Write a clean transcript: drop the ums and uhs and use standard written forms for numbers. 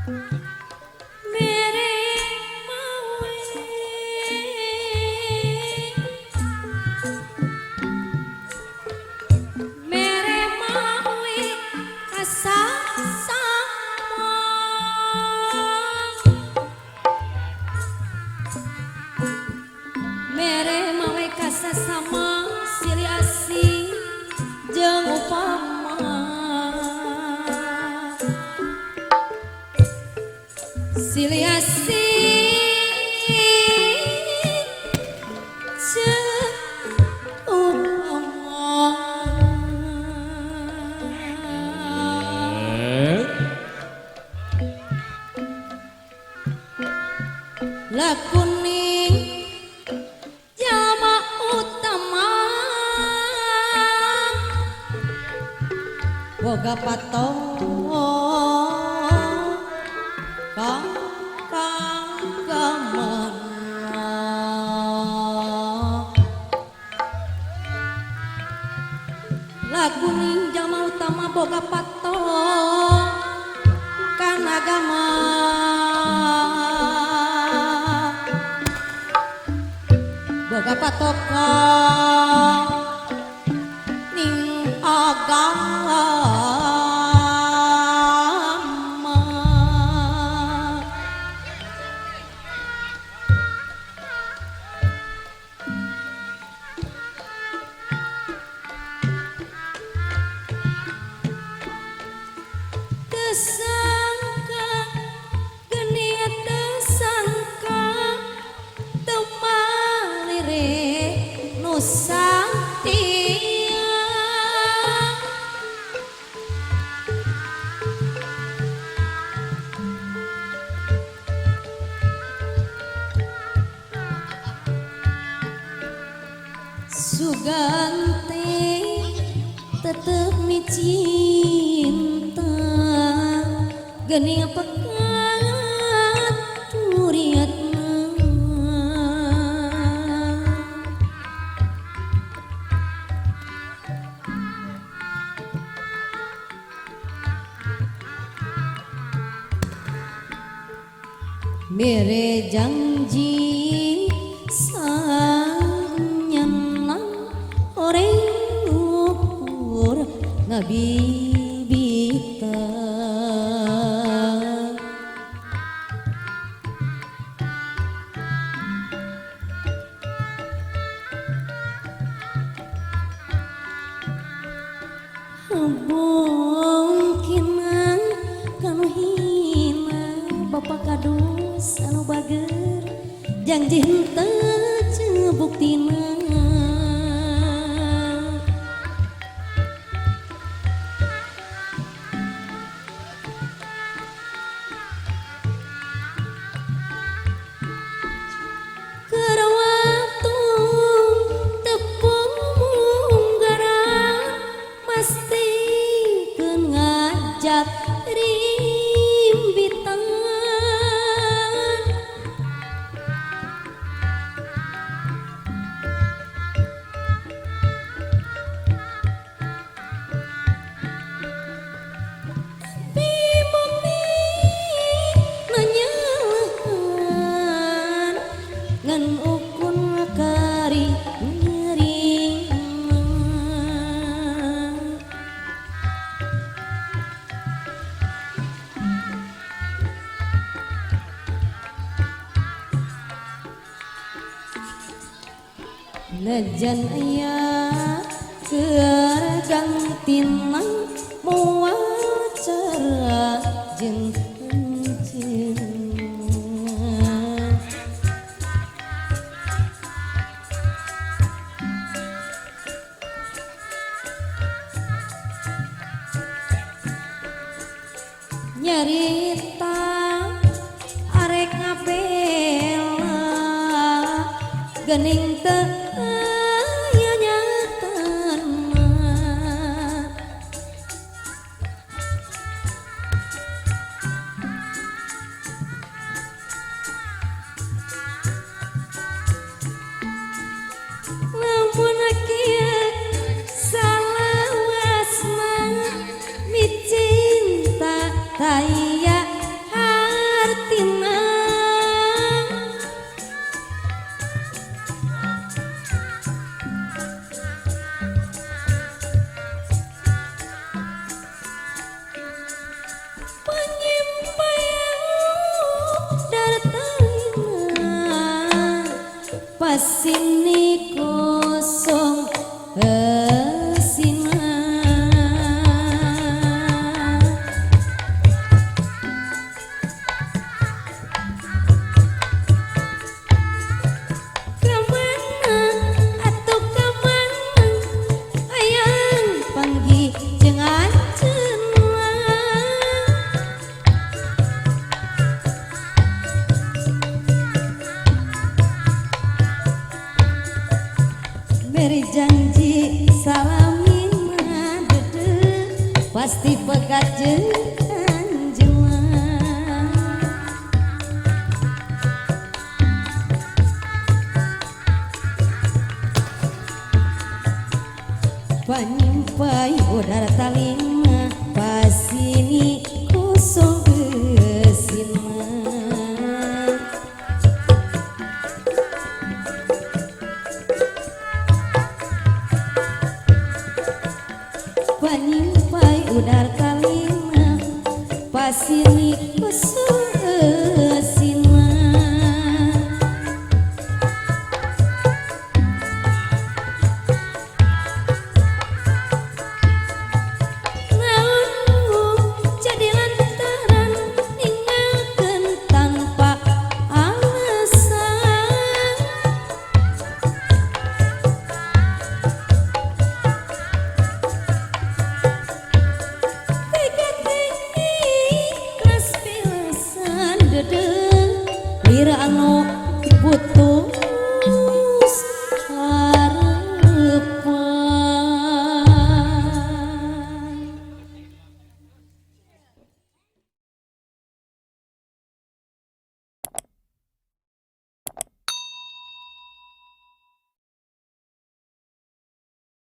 mere mawe mere mawe kasasama mere mawe kasasama silih asih jeung upama silih asih jeung lakuning jalma utama boga patung kanggamana lakuning jalma utama boga patung kan agama boga patoka ning agama tesangka geniat tesangka temalire nusantia sugante tetep micinta geuning pekat turiatna mere janji sanyanang oreng ukur ngabibita mungkinan kanu hina bapak kadus anu bager janji henteu ceuk buktina kerawatu tepung munggaran mastikeun ngajak rimbitan bibumi nanyahan ngan ukun kari nyerina najan aya keur gantinang moal cara jeung henteu nyarita arek ngabela geuning teu aya nyatana lamun kieu salawasna micinta taya dartalina pasini kosong hesina kamana atuh kamana ayang panggih jeung anjeunna beri janji salamina dedeh pasti pegat jeung anjeunna panyimpai udara talina pasini kosong geusina panyimpai udara talina pasini kosong geusina jadi lantaran ninggalkeun tanpa alasan tega ikhlas pisan dedeh lira anu butuh